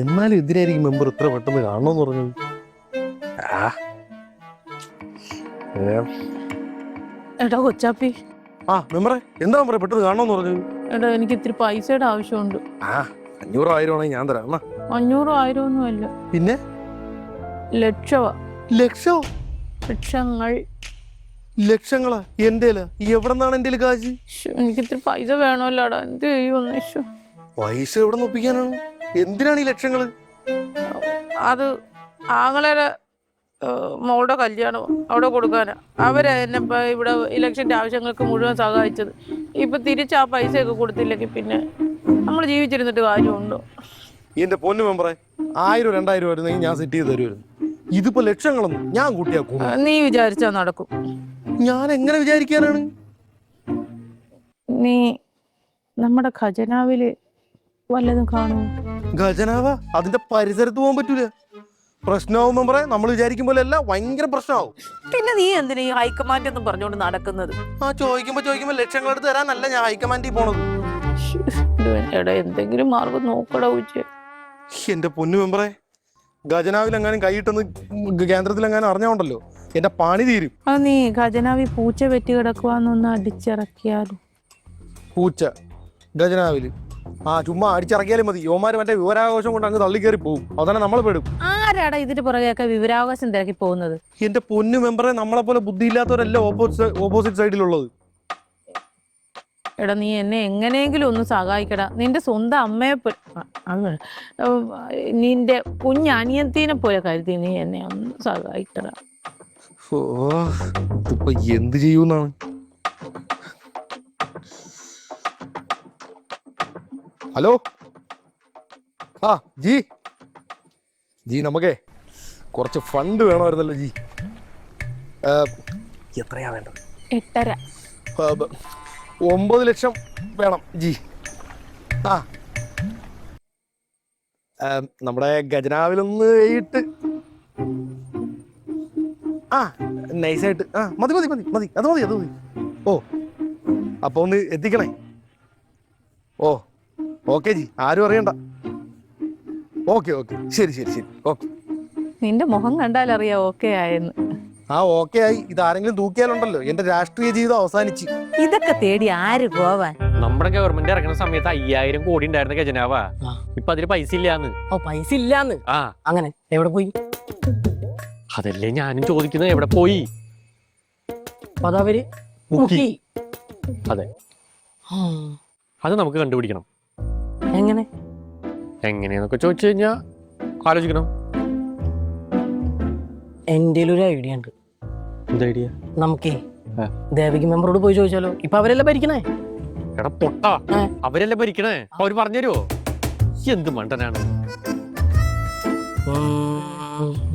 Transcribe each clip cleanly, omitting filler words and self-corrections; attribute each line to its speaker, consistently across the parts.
Speaker 1: എന്നാലും എന്തിനായിരിക്കും മെമ്പർ ഇത്ര പെട്ടെന്ന് കാണണമെന്ന് പറഞ്ഞത്?
Speaker 2: എടാ കൊച്ചാപ്പി.
Speaker 1: മെമ്പറെ എന്താ മെമ്പറെ പെട്ടെന്ന് കാണണമെന്ന് പറഞ്ഞത്?
Speaker 2: എടാ എനിക്ക് ഇത്തിരി പൈസയുടെ ആവശ്യമുണ്ട്.
Speaker 1: 500 1000 ആണെങ്കിൽ ഞാൻ തരാം.
Speaker 2: 500 1000 ഒന്നും അല്ല,
Speaker 1: പിന്നെ
Speaker 2: ലക്ഷവാ.
Speaker 1: ലക്ഷോ?
Speaker 2: ലക്ഷങ്ങൾ.
Speaker 1: ലക്ഷങ്ങളാ? എന്റെ എവിടെ നിന്നാണ് എന്റെ കാശ്?
Speaker 2: എനിക്ക് ഇത്തിരി പൈസ വേണമല്ലോടാ, എന്ത് ചെയ്യുമെന്ന്.
Speaker 1: പൈസ എവിടെ നിന്ന് ഒപ്പിക്കാനാണ്? എന്തിനാണ് ഈ ലക്ഷങ്ങള്?
Speaker 2: അത് ആങ്ങളയുടെ മോളുടെ കല്യാണം അവിടെ കൊടുക്കാനാ. അവരെ എന്നെ ഇവിടെ ഇലക്ഷന്റെ ആവശ്യങ്ങൾക്ക് മുഴുവൻ സഹായിച്ചത്. ഇപ്പൊ തിരിച്ച് ആ പൈസയൊക്കെ കൊടുത്തില്ലെങ്കിൽ പിന്നെ നമ്മൾ ജീവിച്ചിരുന്നിട്ട് കാര്യമുണ്ടോ?
Speaker 1: എന്റെ പൊന്നു മെമ്പറെ, 1000 2000 വരുന്നെങ്കിൽ ഞാൻ സെറ്റ് ചെയ്ത് തരുമായിരുന്നു. ഇതിപ്പോ ലക്ഷങ്ങളൊന്നും ഞാൻ കൂട്ടിയാക്കും.
Speaker 2: നീ വിചാരിച്ചാ നടക്കും.
Speaker 1: ഞാൻ എങ്ങനെ വിചാരിക്കാനാണ്?
Speaker 2: നീ നമ്മുടെ ഖജനാവില് വല്ലതും കാണുമോ?
Speaker 1: ഖജനാവ? അതിന്റെ പരിസരത്ത് പോകാൻ പറ്റൂല. പ്രശ്നമാവും മെമ്പറെ. നമ്മൾ വിചാരിക്കും പോലെ അല്ല, ഭയങ്കര പ്രശ്നമാവും.
Speaker 2: പിന്നെ നീ എന്തിനാ ഈ ഹൈക്കമാൻഡ് എന്നും പറഞ്ഞുകൊണ്ട് നടക്കുന്നത്?
Speaker 1: ചോദിക്കുമ്പോ ലക്ഷങ്ങൾ എടുത്ത് തരാനല്ല ഞാൻ ഹൈക്കമാൻഡിൽ പോണത്.
Speaker 2: എടാ എന്തെങ്കിലും മാർഗം നോക്കടാ ഉച്ച.
Speaker 1: എന്റെ പൊന്നു മെമ്പറെ, ഖജനാവിലെങ്ങാനും കൈയിട്ടെന്ന് കേന്ദ്രത്തിലെങ്ങാനും അറിഞ്ഞോണ്ടല്ലോ എന്റെ പണി തീരും.
Speaker 2: അത് നീ ഖജനാവി പൂച്ച വെറ്റി കിടക്കുവാന്നൊന്ന് അടിച്ചിറക്കിയാലും.
Speaker 1: പൂച്ച ഖജനാവില്? ചുമ്മാ അടിച്ചിറക്കിയാലും മതി. യോമാര് മറ്റേ വിവരാവകാശം കൊണ്ട് അങ്ങ് തള്ളിക്കേറി പോകും. അതന്നെ നമ്മൾ പെടും.
Speaker 2: ആരാടാ ഇതിന്റെ പുറകെയൊക്കെ വിവരാവകാശം തിരക്കി പോകുന്നത്?
Speaker 1: എന്റെ പൊന്നു മെമ്പറെ, നമ്മളെ പോലെ ബുദ്ധിയില്ലാത്തവരല്ല ഓപ്പോസിറ്റ് സൈഡിലുള്ളത്.
Speaker 2: എടാ നീ എന്നെ എങ്ങനെയെങ്കിലും ഒന്ന് സഹായിക്കടാ. നിന്റെ സ്വന്തം അമ്മയെ നിന്റെ കുഞ്ഞനിയത്തിനെ പോലെ കരുതി നീ എന്നെ ഒന്ന് സഹായിക്കടാ.
Speaker 1: ഇതിപ്പോ എന്ത് ചെയ്യൂന്നാണ്? ഹലോ. ജി നമുക്കേ കുറച്ച് ഫണ്ട് വേണമായിരുന്നല്ലോ ജി. എത്രയാ വേണ്ടത്?
Speaker 2: 8.5.
Speaker 1: 9 ലക്ഷം വേണം ജി. നമ്മുടെ ഖജനാവിലൊന്ന് എഴുതിട്ട് നൈസായിട്ട്. മതി മതി മതി മതി അത് മതി അത് മതി. അപ്പൊ ഒന്ന് എത്തിക്കണേ. ഓക്കെ ജി, ആരും അറിയണ്ട. ഓക്കെ ശരി ശരി ശരി. ഓക്കെ.
Speaker 2: നിന്റെ മുഖം കണ്ടാലറിയാം ഓക്കെ ആയെന്ന്.
Speaker 1: ഓക്കെ ആയി. ഇത് ആരെങ്കിലും തൂക്കിയാലുണ്ടല്ലോ എന്റെ രാഷ്ട്രീയ ജീവിതം അവസാനിച്ച്.
Speaker 2: ഇതൊക്കെ തേടി ആര് പോവാൻ?
Speaker 3: നമ്മുടെ ഗവൺമെന്റ് ഇറങ്ങുന്ന സമയത്ത് 5000 കോടി ഉണ്ടായിരുന്ന ഖജനാവാ. ഇപ്പൊ അതിന് പൈസ ഇല്ലാന്ന്.
Speaker 4: പൈസ ഇല്ലാന്ന്? അങ്ങനെ എവിടെ പോയി?
Speaker 3: അതല്ലേ ഞാനും ചോദിക്കുന്നത്, എവിടെ പോയി?
Speaker 4: അതവര്
Speaker 3: അതെ, അത് നമുക്ക് കണ്ടുപിടിക്കണം. എങ്ങനെയെന്നൊക്കെ ചോദിച്ചു കഴിഞ്ഞാ ആലോചിക്കണം.
Speaker 4: എന്റെ ഒരു ഐഡിയ ഉണ്ട്.
Speaker 3: എന്താ ഐഡിയ?
Speaker 4: നമുക്കേ ദേവകി മെമ്പറോട് പോയി ചോദിച്ചാലോ? ഇപ്പൊ അവരല്ലേ ഭരിക്കണേ.
Speaker 3: എടാ പൊട്ടാ, അവരല്ലേ ഭരിക്കണേ. അവര് പറഞ്ഞുതരുമോ? എന്ത് മണ്ടനാണ്.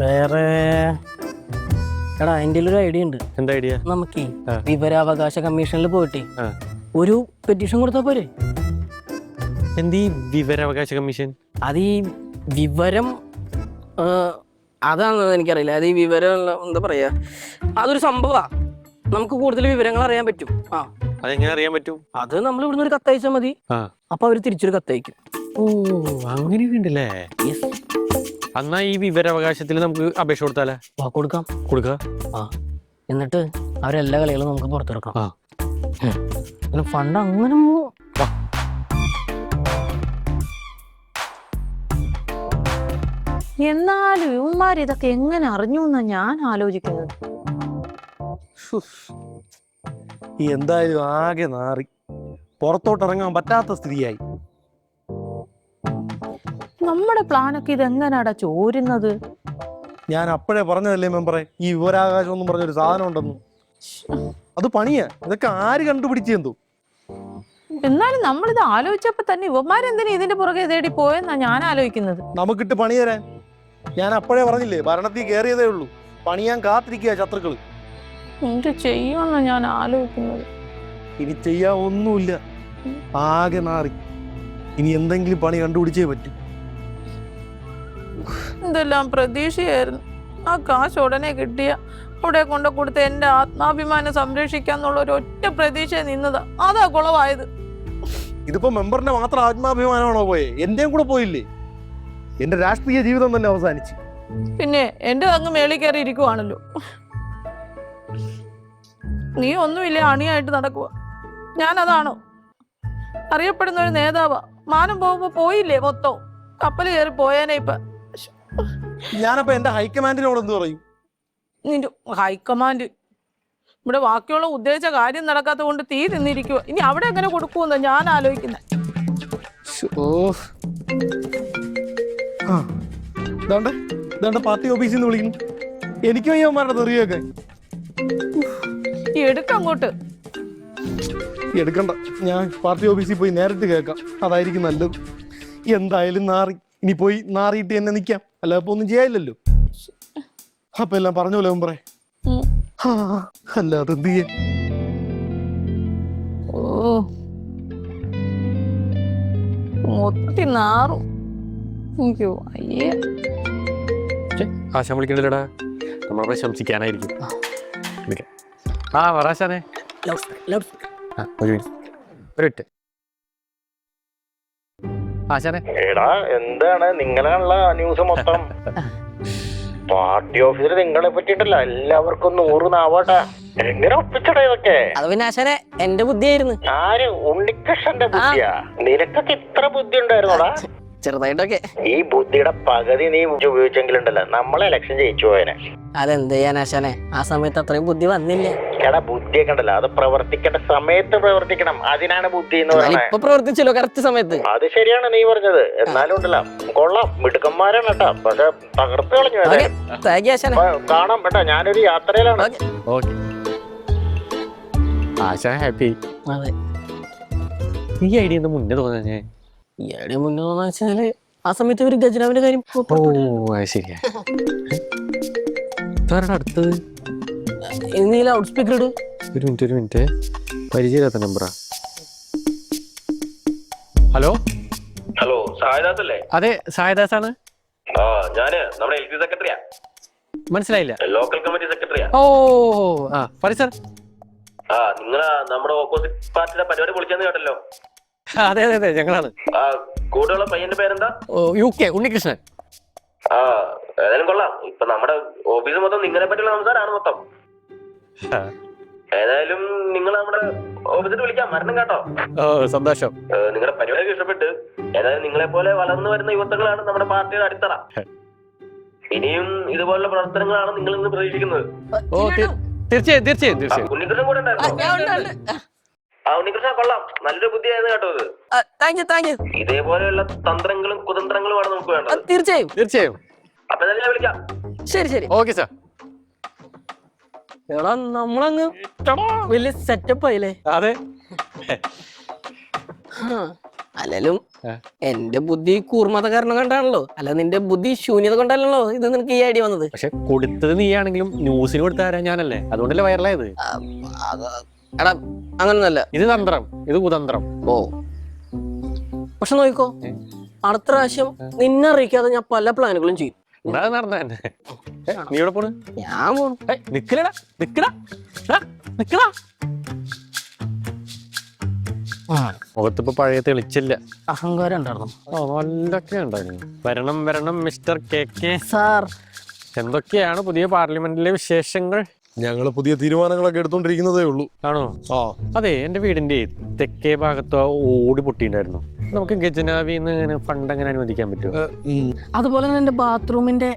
Speaker 4: വേറെ എടാ എന്റെ ഒരു ഐഡിയ ഉണ്ട്.
Speaker 3: എന്താ ഐഡിയ?
Speaker 4: നമുക്കേ വിവരാവകാശ കമ്മീഷനിൽ പോയിട്ടേ ഒരു പെറ്റീഷൻ കൊടുത്താ പോരെ?
Speaker 3: എന്തീ വിവരാവകാശ കമ്മീഷൻ?
Speaker 4: അത് ഈ വിവരം അതാണെന്ന് എനിക്കറിയില്ല. അത് ഈ വിവരം എന്താ പറയാ, അതൊരു സംഭവമാ. നമുക്ക് കൂടുതൽ വിവരങ്ങൾ അറിയാൻ പറ്റും.
Speaker 3: അതെങ്ങനെ അറിയാൻ പറ്റും?
Speaker 4: അത് നമ്മൾ ഇവിടുന്ന് ഒരു കത്തയച്ചാൽ മതി. അപ്പൊ അവര് തിരിച്ചൊരു കത്തയക്കും.
Speaker 3: അങ്ങനെയുണ്ടല്ലേ? എന്നാ ഈ വിവരാവകാശത്തിൽ നമുക്ക് അപേക്ഷ കൊടുത്താലേ? കൊടുക്കാം.
Speaker 4: എന്നിട്ട് അവരെല്ലാ കളികളും നമുക്ക് പുറത്തെടുക്കാം. ഫണ്ട് അങ്ങനെ
Speaker 2: എന്നാലും ഇവന്മാർ ഇതൊക്കെ എങ്ങനെ അറിഞ്ഞു എന്നാ ഞാൻ ആലോചിക്കുന്നത്.
Speaker 1: എന്തായാലും ആകെ നാറി, പുറത്തോട്ടിറങ്ങാൻ പറ്റാത്ത സ്ഥിതിയായി.
Speaker 2: നമ്മുടെ പ്ലാനൊക്കെ ഇതെങ്ങനാടാ ചോരുന്നത്?
Speaker 1: ഞാൻ അപ്പോഴേ പറഞ്ഞതല്ലേ മെമ്പറെ, ഈ വിവരാവകാശം ഒന്നും പറഞ്ഞൊരു സാധനം ഉണ്ടെന്ന്. അത് പണിയാ. ഇതൊക്കെ ആര് കണ്ടുപിടിച്ചെന്തോ.
Speaker 2: എന്നാലും നമ്മളിത് ആലോചിച്ചപ്പോ തന്നെ ഇവന്മാരെന്തിനാ ഇതിന്റെ പുറകെ തേടി പോയെന്നാ ഞാൻ ആലോചിക്കുന്നത്.
Speaker 1: നമുക്കിട്ട് പണി തരാൻ. ഞാൻ അപ്പോഴേ പറഞ്ഞില്ലേ, ഭരണത്തിൽ കയറിയതേ ഉള്ളൂ, പണിയാൻ കാത്തിരിക്കുക ശത്രുക്കള്.
Speaker 2: എന്ത് ചെയ്യുമെന്നാ ഞാൻ ആലോചിക്കുന്നത്.
Speaker 1: ഇനി ചെയ്യാൻ ഒന്നുമില്ല, ആകെ നാറി. ഇനി എന്തെങ്കിലും പണി കണ്ടുപിടിച്ചേ പറ്റൂ.
Speaker 2: എന്തെല്ലാം പ്രതീക്ഷയായിരുന്നു. ആ കാശ് ഉടനെ കിട്ടിയ അവിടെ കൊണ്ട് കൊടുത്ത് എന്റെ ആത്മാഭിമാനം സംരക്ഷിക്കാന്നുള്ള ഒരു ഒറ്റ പ്രതീക്ഷ നിന്നതാ. അതാ കുളവായത്.
Speaker 1: ഇതിപ്പോ മെമ്പറിന്റെ മാത്രം ആത്മാഭിമാനമാണോ പോയെ? എന്റെയും കൂടെ പോയില്ലേ? എന്റെ രാഷ്ട്രീയ ജീവിതം തന്നെ അവസാനിച്ചു.
Speaker 2: പിന്നെ എൻ്റെ അങ്ങ് മേളിൽ കയറി ഇരിക്കുവാണല്ലോ. നീ ഒന്നുമില്ല, അണിയായിട്ട് നടക്കുക. ഞാനതാണോ? അറിയപ്പെടുന്ന ഒരു നേതാവാ. മാനം പോകുമ്പോ പോയില്ലേ മൊത്തം? കപ്പൽ കയറി പോയേനെ ഇപ്പൊ.
Speaker 1: ഞാനപ്പോ എന്റെ ഹൈക്കമാൻഡിനോട് എന്ത് പറയും?
Speaker 2: നിന്റെ ഹൈക്കമാൻഡ് ഇവിടെ ബാക്കിയുള്ള ഉദ്ദേശിച്ച കാര്യം നടക്കാത്ത കൊണ്ട് തീ നിന്നിരിക്കുക. ഇനി അവിടെ എങ്ങനെ കൊടുക്കുമെന്ന് ഞാൻ ആലോചിക്കുന്നത്.
Speaker 1: പാർട്ടി ഓഫീസിൽ നിന്ന് വിളിക്കുന്നു. എനിക്കും അയ്യന്മാരുടെ തെറിയൊക്കെ
Speaker 2: എടുക്കങ്ങോട്ട്.
Speaker 1: എടുക്കണ്ട, ഞാൻ പാർട്ടി ഓഫീസിൽ പോയി നേരിട്ട് കേൾക്കാം. അതായിരിക്കും നല്ലത്. എന്തായാലും നാറി. ഇനി പോയി നാറിയിട്ട് എന്നെ നിൽക്കാം, അല്ല അപ്പൊ ഒന്നും ചെയ്യാനില്ലല്ലോ. അപ്പൊ എല്ലാം പറഞ്ഞോലോ മെമ്പറെ. അല്ലാതെ എന്ത് ചെയ്യാൻ?
Speaker 2: ഓ മൊത്തി നാറും. അയ്യോ അയ്യേ.
Speaker 3: ആശാൻ വിളിക്കണ്ടല്ലോടാ, നമ്മളെ പ്രശംസിക്കാനായിരിക്കും. ആ വറാശാനെ ഒരു മിനിറ്റ്. ആശാനെ
Speaker 5: എടാ എന്താണ് നിങ്ങളാണല്ലോ ന്യൂസ് മൊത്തം. പാർട്ടി ഓഫീസിൽ നിങ്ങളെ പറ്റിട്ടല്ല എല്ലാവർക്കും 100 നാവാട്ടാ. എങ്ങനെ ഒപ്പിച്ചടാ ഇതൊക്കെ?
Speaker 4: അത് പിന്നെ ആശാനെ എന്റെ ബുദ്ധിയായിരുന്നു.
Speaker 5: ആര്? ഉണ്ണികൃഷ്ണന്റെ ബുദ്ധിയാ? നിനക്കൊക്കെ ഇത്ര ബുദ്ധി ഉണ്ടായിരുന്നോടാ?
Speaker 4: ചെറുതായിട്ടൊക്കെ.
Speaker 5: ഈ ബുദ്ധിയുടെ പകുതി നീ ഉപയോഗിച്ചെങ്കിലുണ്ടല്ലോ നമ്മളെ ഇലക്ഷൻ ജയിച്ചു പോയനെ.
Speaker 4: അതെന്ത് ചെയ്യാൻ ആശാനെ, ആ സമയത്ത് അത്രയും ബുദ്ധി വന്നില്ല.
Speaker 5: എടാ ബുദ്ധിയൊക്കെ ഉണ്ടല്ലോ, അത് പ്രവർത്തിക്കേണ്ട സമയത്ത് പ്രവർത്തിക്കണം. അതിനാണ് ബുദ്ധി എന്ന് പറയുന്നത്.
Speaker 4: ഇപ്പൊ പ്രവർത്തിച്ചല്ലോ കറക്റ്റ് സമയത്ത്.
Speaker 5: അത് ശരിയാണ് നീ പറഞ്ഞത്. എന്നാലും ഉണ്ടല്ലോ കൊള്ളാം, മിടുക്കന്മാരാണ് കേട്ടാ. പക്ഷെ തകർത്ത് കളഞ്ഞു.
Speaker 4: ആശാനെ
Speaker 5: കാണാം കേട്ടാ, ഞാനൊരു യാത്രയിലാണ്.
Speaker 3: ഓക്കെ ആശാൻ ഹാപ്പി.
Speaker 4: അതെ,
Speaker 3: ഈ ഐഡിയ എന്താ മുന്നേ തോന്നുന്നേ?
Speaker 4: ഈ ഐഡിയ മുന്നേ തോന്നുന്ന വെച്ചാല് ആ സമയത്ത് ഒരു ഖജനാവിന്റെ കാര്യം.
Speaker 3: ഓ അത് ശരിയാ. അടുത്തത്
Speaker 4: ഇന്ന് ലൗഡ് സ്പീക്കർ ഇട്.
Speaker 3: ഒരു മിനിറ്റ് പരിചയമില്ലാത്ത നമ്പറാ. ഹലോ
Speaker 5: ഹലോ, സായദാസ് അല്ലേ?
Speaker 3: അതെ സായദാസ് ആണ്.
Speaker 5: ആ, ഞാന് നമ്മുടെ എൽ പി സെക്രട്ടറിയാ.
Speaker 3: മനസ്സിലായില്ല.
Speaker 5: Local committee സെക്രട്ടറിയാ.
Speaker 3: ഓ ആ പറ സാർ.
Speaker 5: ആ, നിങ്ങളാ നമ്മുടെ ഓപ്പോസിറ്റ് പാർട്ടിയുടെ പരിപാടി പൊളിച്ചെന്ന് കേട്ടല്ലോ.
Speaker 3: അതെ അതെ അതെ ഞങ്ങളാണ്.
Speaker 5: ആ, കൂടെയുള്ള പയ്യന്റെ പേരെന്താ?
Speaker 3: UK ഉണ്ണികൃഷ്ണൻ.
Speaker 5: ആ, ഏതായാലും കൊള്ളാം. ഇപ്പൊ നമ്മുടെ ഓഫീസ് മൊത്തം നിങ്ങളെ പറ്റിയുള്ള സംസാരമാണ് മൊത്തം. ഏതായാലും നിങ്ങൾ നമ്മുടെ ഓഫീസിൽ വിളിക്കാം, മരണം കേട്ടോ.
Speaker 3: ഓ സന്തോഷം.
Speaker 5: നിങ്ങളുടെ പരിപാടിയൊക്കെ ഇഷ്ടപ്പെട്ട്. ഏതായാലും നിങ്ങളെ പോലെ വളർന്നു വരുന്ന യുവത്വങ്ങളാണ് നമ്മുടെ പാർട്ടിയുടെ അടിത്തറ. ഇനിയും ഇതുപോലുള്ള പ്രവർത്തനങ്ങളാണ് നിങ്ങൾ ഇന്ന് പ്രതീക്ഷിക്കുന്നത്.
Speaker 3: ഓ തീർച്ചയായും.
Speaker 5: ഉണ്ണികൃഷ്ണൻ കൂടെ ഉണ്ടായിരുന്നു. ആ, ഉണ്ണികൃഷ്ണൻ കൊള്ളാം, നല്ലൊരു ബുദ്ധിയായിരുന്നു കേട്ടോ ഇത്.
Speaker 4: Thank you.
Speaker 5: ഇതേപോലെയുള്ള തന്ത്രങ്ങളും കുതന്ത്രങ്ങളുമാണ് നമുക്ക് വേണ്ടത്.
Speaker 4: തീർച്ചയായും.
Speaker 5: അപ്പൊ ഞാൻ വിളിക്കാം.
Speaker 4: ശരി.
Speaker 3: Okay sir.
Speaker 4: എടാ നമ്മളങ്ങ് വലിയ സെറ്റപ്പ് ആയില്ലേ?
Speaker 3: അതെ.
Speaker 4: അല്ലെങ്കിലും എന്റെ ബുദ്ധി കൂർമത കാരണം കണ്ടാണല്ലോ, അല്ല നിന്റെ ബുദ്ധി ശൂന്യത കൊണ്ടല്ലോ ഇത് നിനക്ക് ഈ ഐഡിയ വന്നത്.
Speaker 3: പക്ഷെ കൊടുത്തത് നീയാണെങ്കിലും ന്യൂസിന് കൊടുത്താരാ ഞാനല്ലേ, അതുകൊണ്ടല്ലേ വൈറലായത്.
Speaker 4: എടാ അങ്ങനൊന്നല്ല,
Speaker 3: ഇത് തന്ത്രം, ഇത് കുതന്ത്രം.
Speaker 4: ഓ പക്ഷെ നോക്കിക്കോ, അടുത്ത പ്രാവശ്യം നിന്നെ അറിയിക്കാതെ ഞാൻ പല പ്ലാനുകളും ചെയ്യും.
Speaker 3: നടന്ന തന്നെ. നീ എവിടെ പോണ്?
Speaker 4: ഞാൻ പോണു.
Speaker 3: നിക്കടാ. മുഖത്തിപ്പോ പഴയ തെളിച്ചില്ല.
Speaker 4: അഹങ്കാരം ഉണ്ടായിരുന്നു.
Speaker 3: നല്ലൊക്കെ ഉണ്ടായിരുന്നു. വരണം മിസ്റ്റർ KK
Speaker 4: സാർ.
Speaker 3: എന്തൊക്കെയാണ് പുതിയ പാർലമെന്റിലെ വിശേഷങ്ങൾ?
Speaker 1: ഞങ്ങള് പുതിയ തീരുമാനങ്ങളൊക്കെ എടുത്തോണ്ടിരിക്കുന്നതേ ഉള്ളൂ.
Speaker 3: ആണോ? അതെ, എന്റെ വീടിന്റെ തെക്കേ ഭാഗത്ത് ഓടി പൊട്ടിണ്ടായിരുന്നു. നമുക്ക് ഖജനാവിന്ന് ഫണ്ട് എങ്ങനെ അനുവദിക്കാൻ പറ്റുമോ?
Speaker 4: അതുപോലെ തന്നെ എന്റെ ബാത്റൂമിന്റെ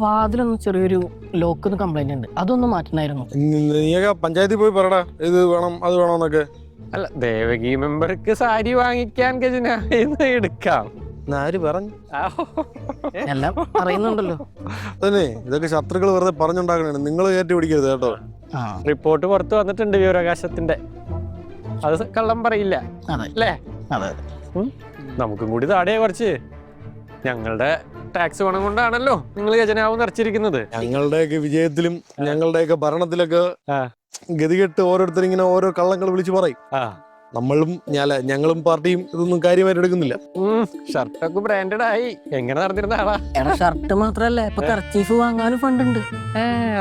Speaker 4: വാതിലൊന്നും ചെറിയൊരു ലോക്ക് കംപ്ലൈന്റ് ഉണ്ട്, അതൊന്ന് മാറ്റണമായിരുന്നു.
Speaker 1: നീയൊക്കെ പഞ്ചായത്തിൽ പോയി പറടാ, ഇത് വേണം അത് വേണമെന്നൊക്കെ.
Speaker 3: അല്ല, ദേവകി മെമ്പർക്ക് സാരി വാങ്ങിക്കാൻ ഖജനാവിന്ന് എടുക്കാം.
Speaker 1: ആര് പറഞ്ഞു?
Speaker 4: എല്ലാം അറിയുന്നുണ്ടല്ലോ.
Speaker 1: അതന്നെ, ഇതൊക്കെ ശത്രുക്കൾ വെറുതെ പറഞ്ഞുണ്ടാക്കണേ, നിങ്ങൾ കയറ്റി പിടിക്കരുത് കേട്ടോ.
Speaker 3: റിപ്പോർട്ട് പുറത്ത് വന്നിട്ടുണ്ട് വിവരാവകാശത്തിന്റെ, അത് കള്ളം പറയില്ല അല്ലേ? നമുക്കും കൂടി താടിയെ കുറച്ച്. ഞങ്ങളുടെ ടാക്സ് പണം കൊണ്ടാണല്ലോ നിങ്ങൾ ഖജനാവ് നിറച്ചിരിക്കുന്നത്.
Speaker 1: ഞങ്ങളുടെയൊക്കെ വിജയത്തിലും ഞങ്ങളുടെയൊക്കെ ഭരണത്തിലൊക്കെ ഗതികെട്ട് ഓരോരുത്തർ ഇങ്ങനെ ഓരോ കള്ളങ്ങൾ വിളിച്ചു പറയും. ഞങ്ങളും പാർട്ടിയും ഇതൊന്നും കാര്യമായിട്ട് എടുക്കുന്നില്ല.
Speaker 3: ഷർട്ടൊക്കെ ബ്രാൻഡഡ് ആയി. എങ്ങനെ നടന്നിരുന്ന ആളാ?
Speaker 4: എടാ ഷർട്ട് മാത്രല്ല, ഇപ്പൊ കർച്ചീഫ് വാങ്ങാനും ഫണ്ട് ഉണ്ട്.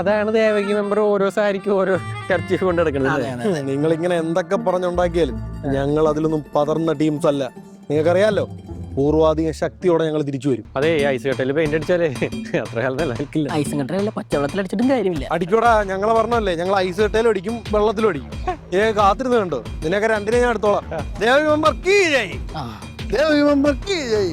Speaker 3: അതാണ് ദേവകി മെമ്പർ ഓരോ സാരിക്കും ഓരോ കർച്ചീഫ് കൊണ്ട് എടുക്കുന്നത്.
Speaker 1: നിങ്ങൾ ഇങ്ങനെ എന്തൊക്കെ പറഞ്ഞുണ്ടാക്കിയാലും ഞങ്ങൾ അതിലൊന്നും പതർന്ന ടീംസ് അല്ല, നിങ്ങൾക്കറിയാലോ. പൂർവാധികം ശക്തിയോടെ ഞങ്ങൾ തിരിച്ചു വരും.
Speaker 3: അതെ ഐസ് കട്ടയിൽ പെയിന്റ് അടിച്ചാലേ അത്ര കാലം നിലനിൽക്കില്ല.
Speaker 4: ഐസും കട്ടല്ല പച്ചവെള്ളത്തിൽ അടിച്ചിട്ടും കാര്യമില്ല.
Speaker 1: അടിക്കോടാ, ഞങ്ങളെ പറഞ്ഞല്ലേ, ഞങ്ങൾ ഐസ് കട്ടയിലും അടിക്കും വെള്ളത്തിലും അടിക്കും. കാത്തിരുന്ന് കണ്ടോ, നിനക്ക് രണ്ടിനെ ഞാൻ എടുത്തോളാം. ദേവി മെമ്പർ കീഴായി.
Speaker 4: ആ
Speaker 1: ദേവി മെമ്പർ കീഴായി.